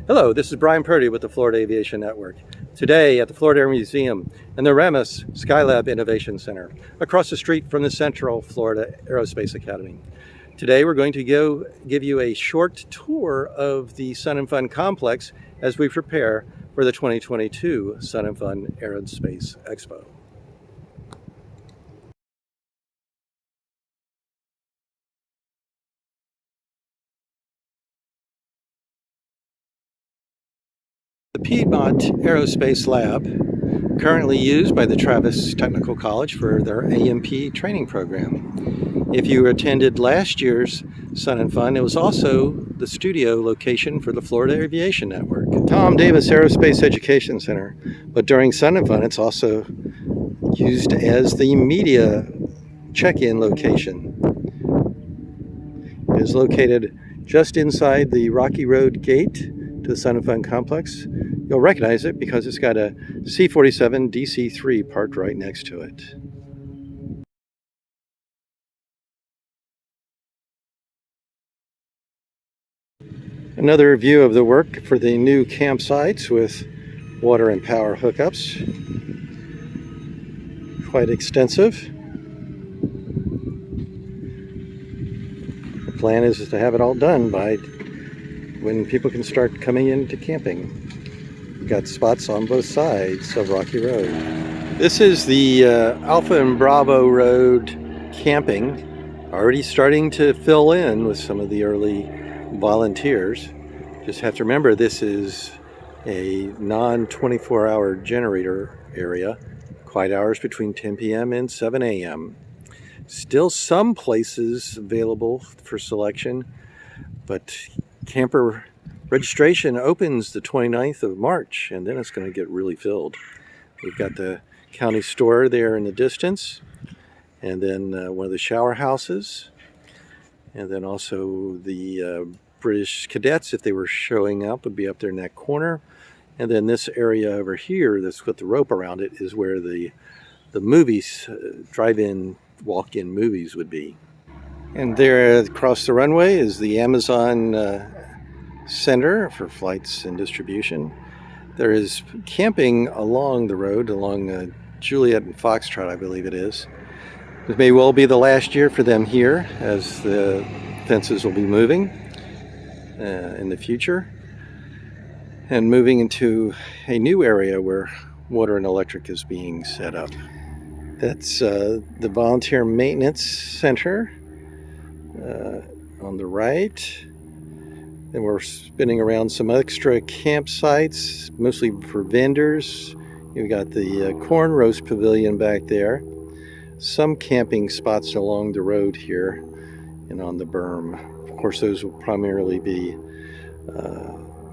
Hello, this is Brian Purdy with the Florida Aviation Network. Today at the Florida Air Museum and the REMIS Skylab Innovation Center, across the street from the Central Florida Aerospace Academy. Today we're going to give you a short tour of the Sun and Fun complex as we prepare for the 2022 Sun and Fun Aerospace Expo. The Piedmont Aerospace Lab, currently used by the Travis Technical College for their AMP training program. If you attended last year's Sun and Fun, it was also the studio location for the Florida Aviation Network. Tom Davis Aerospace Education Center, but during Sun and Fun it's also used as the media check-in location. It is located just inside the Rocky Road gate to the Sun and Fun complex. You'll recognize it because it's got a C-47 DC-3 parked right next to it. Another view of the work for the new campsites with water and power hookups. Quite extensive. The plan is to have it all done by when people can start coming into camping. We've got spots on both sides of Rocky Road. This is the Alpha and Bravo Road camping, already starting to fill in with some of the early volunteers. Just have to remember this is a non-24-hour generator area, quiet hours between 10 p.m. and 7 a.m. Still some places available for selection, but camper registration opens the 29th of March, and then it's going to get really filled. We've got the county store there in the distance, and then one of the shower houses, and then also the British cadets, if they were showing up, would be up there in that corner. And then this area over here that's with the rope around it is where the movies, drive-in, walk-in movies would be. And there across the runway is the Amazon Center for flights and distribution. There is camping along the road, along Juliet and Foxtrot, I believe it is. It may well be the last year for them here, as the fences will be moving in the future and moving into a new area where water and electric is being set up. That's the Volunteer Maintenance Center on the right. And we're spinning around some extra campsites, mostly for vendors. You've got the corn roast pavilion back there. Some camping spots along the road here and on the berm. Of course, those will primarily be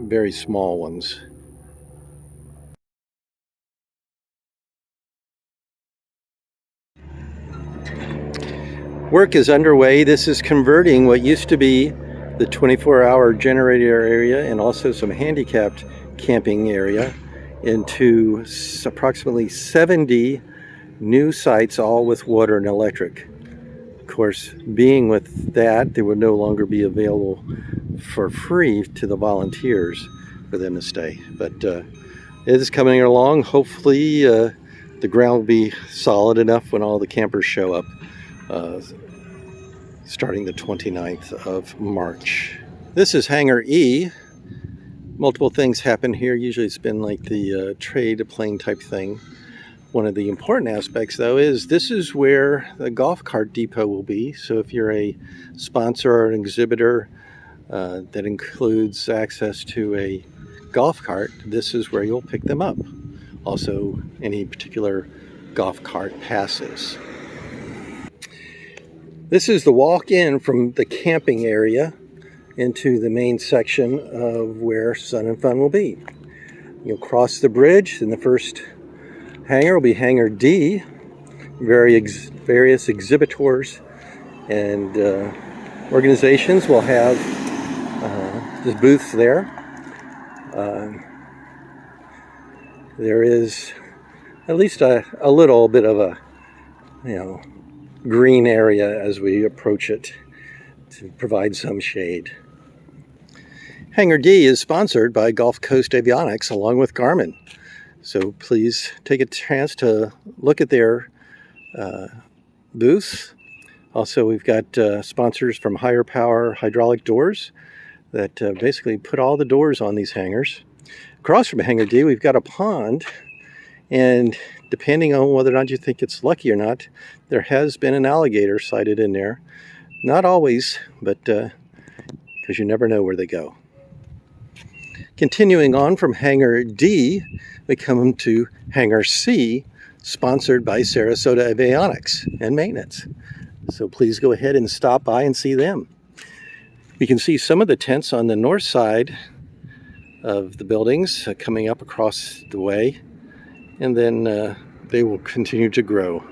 very small ones. Work is underway. This is converting what used to be the 24-hour generator area and also some handicapped camping area into approximately 70 new sites, all with water and electric. Of course, being with that, they would no longer be available for free to the volunteers for them to stay. But it is coming along. Hopefully the ground will be solid enough when all the campers show up. Starting the 29th of March. This is Hangar E. Multiple things happen here. Usually it's been like the trade plane type thing. One of the important aspects, though, is this is where the golf cart depot will be. So if you're a sponsor or an exhibitor that includes access to a golf cart, this is where you'll pick them up. Also, any particular golf cart passes. This is the walk-in from the camping area into the main section of where Sun and Fun will be. You'll cross the bridge, and the first hangar will be Hangar D. Various exhibitors and organizations will have the booths there. There is at least a little bit of a, green area as we approach it to provide some shade. Hangar D is sponsored by Gulf Coast Avionics along with Garmin. So please take a chance to look at their booth. Also, we've got sponsors from Higher Power Hydraulic Doors that basically put all the doors on these hangars. Across from Hangar D, we've got a pond, and depending on whether or not you think it's lucky or not, there has been an alligator sighted in there. Not always, but because you never know where they go. Continuing on from Hangar D, we come to Hangar C, sponsored by Sarasota Avionics and Maintenance. So please go ahead and stop by and see them. You can see some of the tents on the north side of the buildings coming up across the way, and then they will continue to grow.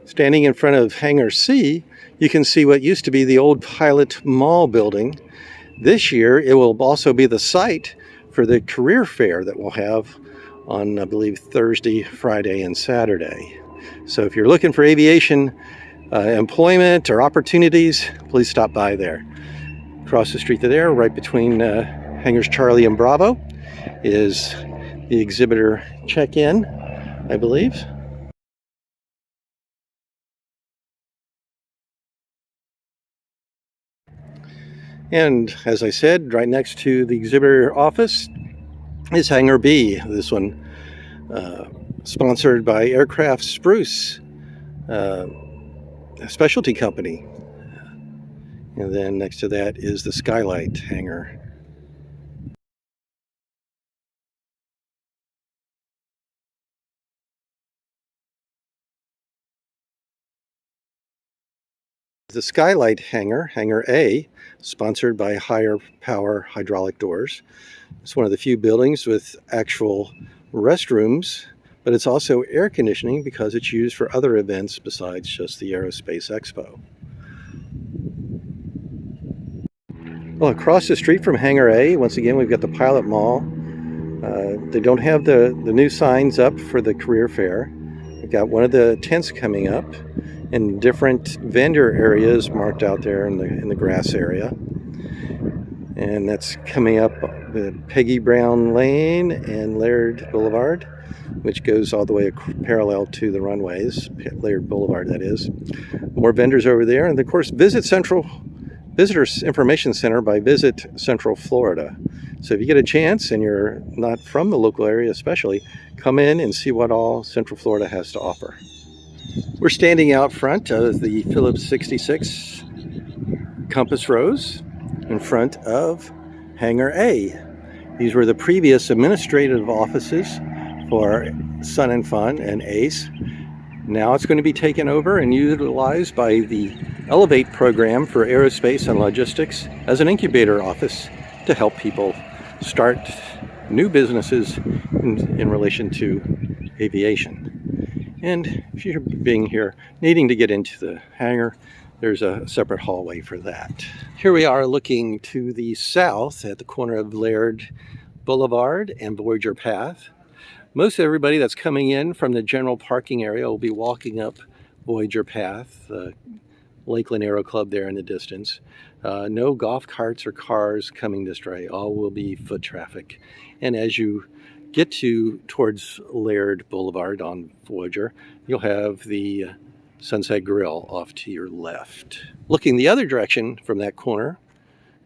Standing in front of Hangar C, you can see what used to be the old Pilot Mall building. This year, it will also be the site for the career fair that we'll have on, I believe, Thursday, Friday, and Saturday. So if you're looking for aviation employment or opportunities, please stop by there. Across the street to there, right between Hangars Charlie and Bravo, is the exhibitor check-in, I believe. And as I said, right next to the exhibitor office is Hangar B. This one sponsored by Aircraft Spruce, a specialty company. And then next to that is the Skylight hangar. The Skylight hangar, Hangar A, sponsored by Higher Power Hydraulic Doors. It's one of the few buildings with actual restrooms, but it's also air conditioning because it's used for other events besides just the Aerospace Expo. Well, across the street from Hangar A, once again, we've got the Pilot Mall. They don't have the new signs up for the career fair. We've got one of the tents coming up, and different vendor areas marked out there in the grass area. And that's coming up with Peggy Brown Lane and Laird Boulevard, which goes all the way parallel to the runways, Laird Boulevard that is. More vendors over there, and of course Visit Central Visitors Information Center by Visit Central Florida. So if you get a chance and you're not from the local area especially, come in and see what all Central Florida has to offer. We're standing out front of the Phillips 66 Compass Rose in front of Hangar A. These were the previous administrative offices for Sun and Fun and ACE. Now it's going to be taken over and utilized by the Elevate program for aerospace and logistics as an incubator office to help people start new businesses in relation to aviation. And if you're being here, needing to get into the hangar, there's a separate hallway for that. Here we are looking to the south at the corner of Laird Boulevard and Voyager Path. Most everybody that's coming in from the general parking area will be walking up Voyager Path, the Lakeland Aero Club there in the distance. No golf carts or cars coming this way. All will be foot traffic. And as you get towards Laird Boulevard on Voyager, you'll have the Sunset Grill off to your left. Looking the other direction from that corner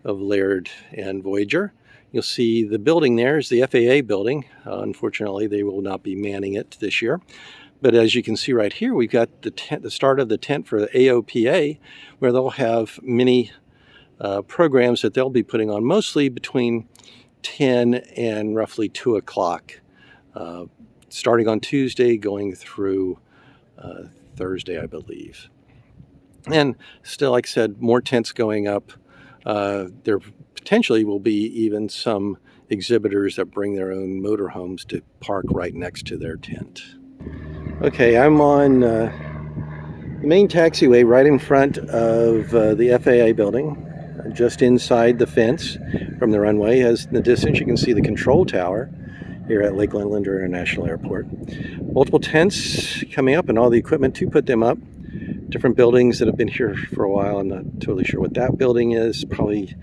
of Laird and Voyager, you'll see the building there is the FAA building. Unfortunately, they will not be manning it this year. But as you can see right here, we've got the start of the tent for the AOPA, where they'll have many programs that they'll be putting on, mostly between 10 and roughly 2 o'clock, starting on Tuesday, going through Thursday, I believe. And still, like I said, more tents going up. There potentially will be even some exhibitors that bring their own motorhomes to park right next to their tent. Okay, I'm on the main taxiway right in front of the FAA building, just inside the fence from the runway. As in the distance, you can see the control tower here at Lakeland Linder International Airport. Multiple tents coming up and all the equipment to put them up. Different buildings that have been here for a while. I'm not totally sure what that building is. Probably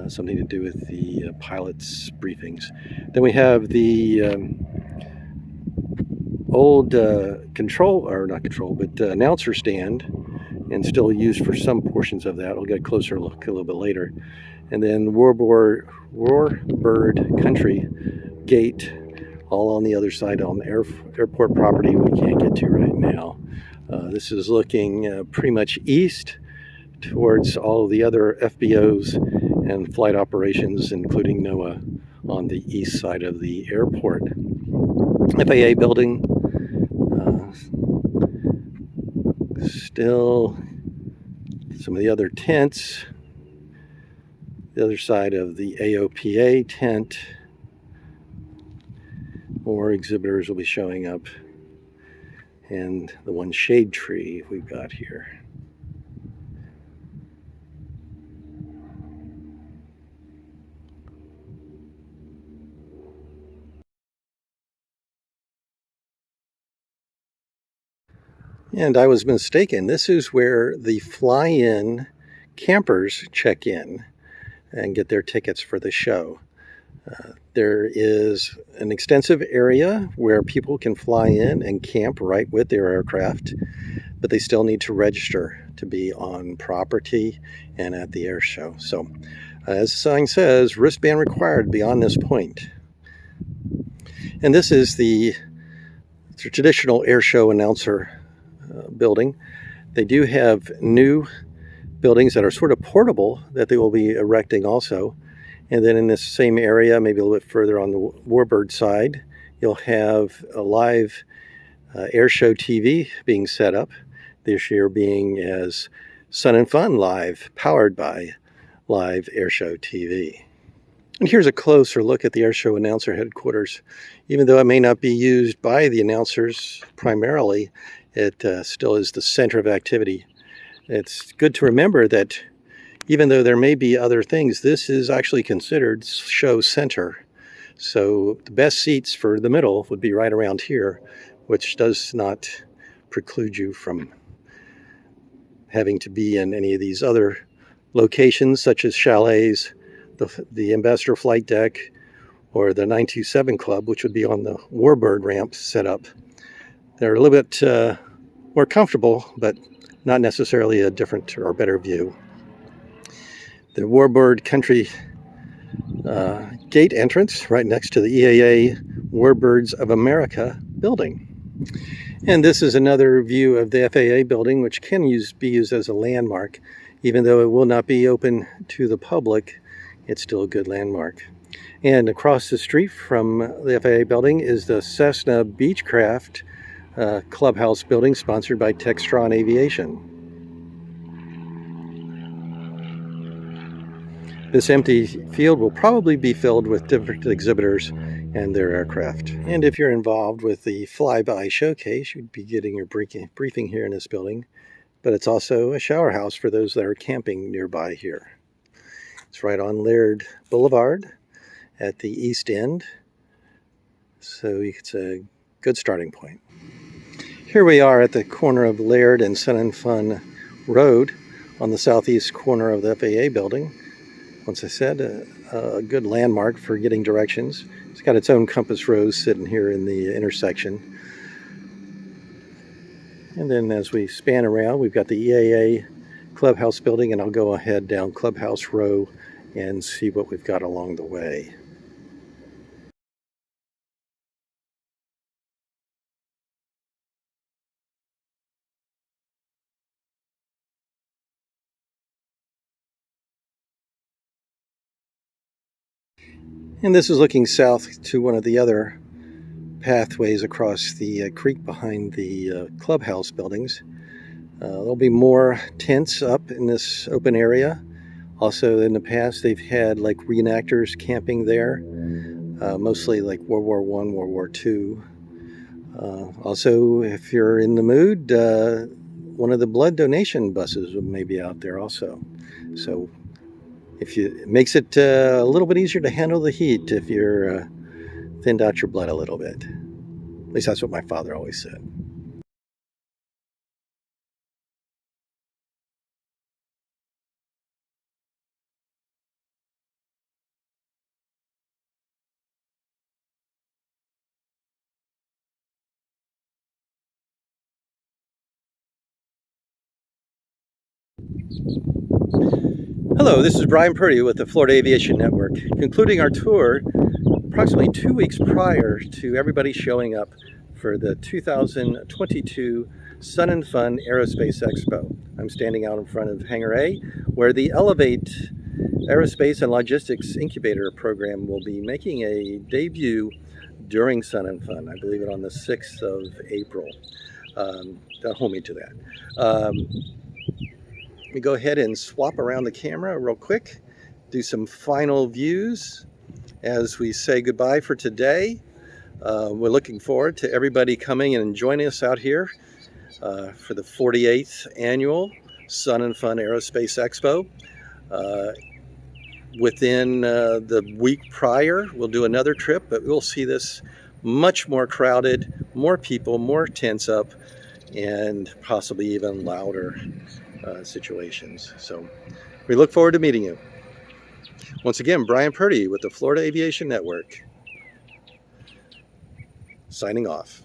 something to do with the pilots' briefings. Then we have the old announcer stand, and still used for some portions of that. We'll get a closer look a little bit later. And then Warbird Country Gate, all on the other side on the airport property we can't get to right now. This is looking pretty much east towards all of the other FBOs and flight operations, including NOAA, on the east side of the airport. FAA building, still some of the other tents, the other side of the AOPA tent. More exhibitors will be showing up, and the one shade tree we've got here. And I was mistaken. This is where the fly-in campers check in and get their tickets for the show. There is an extensive area where people can fly in and camp right with their aircraft, but they still need to register to be on property and at the air show. So, as the sign says, wristband required beyond this point. And this is the traditional Airshow Announcer building. They do have new buildings that are sort of portable that they will be erecting also. And then in this same area, maybe a little bit further on the Warbird side, you'll have a live Airshow TV being set up, this year being as Sun and Fun Live, powered by live Airshow TV. And here's a closer look at the Airshow Announcer headquarters. Even though it may not be used by the announcers primarily, it still is the center of activity. It's good to remember that even though there may be other things, this is actually considered show center. So the best seats for the middle would be right around here, which does not preclude you from having to be in any of these other locations, such as chalets, the Ambassador Flight Deck, or the 927 Club, which would be on the Warbird ramp setup. They're a little bit more comfortable, but not necessarily a different or better view. The Warbird Country gate entrance right next to the EAA Warbirds of America building. And this is another view of the FAA building, which can be used as a landmark. Even though it will not be open to the public, it's still a good landmark. And across the street from the FAA building is the Cessna Beachcraft Clubhouse building, sponsored by Textron Aviation. This empty field will probably be filled with different exhibitors and their aircraft. And if you're involved with the Flyby Showcase, you'd be getting your briefing here in this building. But it's also a shower house for those that are camping nearby here. It's right on Laird Boulevard at the east end, so it's a good starting point. Here we are at the corner of Laird and Sun and Fun Road on the southeast corner of the FAA building. Once I said, a good landmark for getting directions. It's got its own compass rose sitting here in the intersection. And then as we span around, we've got the EAA Clubhouse building, and I'll go ahead down Clubhouse Row and see what we've got along the way. And this is looking south to one of the other pathways across the creek behind the clubhouse buildings. There'll be more tents up in this open area. Also, in the past, they've had like reenactors camping there, mostly like World War I, World War II. Also, if you're in the mood, one of the blood donation buses may be out there also. So it makes it a little bit easier to handle the heat if you're thinned out your blood a little bit. At least that's what my father always said. Hello, this is Brian Purdy with the Florida Aviation Network, concluding our tour approximately 2 weeks prior to everybody showing up for the 2022 Sun and Fun Aerospace Expo. I'm standing out in front of Hangar A, where the Elevate Aerospace and Logistics Incubator Program will be making a debut during Sun and Fun. I believe it on the 6th of April. Don't hold me to that. Let me go ahead and swap around the camera real quick, do some final views as we say goodbye for today. We're looking forward to everybody coming and joining us out here for the 48th annual Sun and Fun Aerospace Expo. Within the week prior, we'll do another trip, but we'll see this much more crowded, more people, more tents up, and possibly even louder situations. So we look forward to meeting you. Once again, Brian Purdy with the Florida Aviation Network, signing off.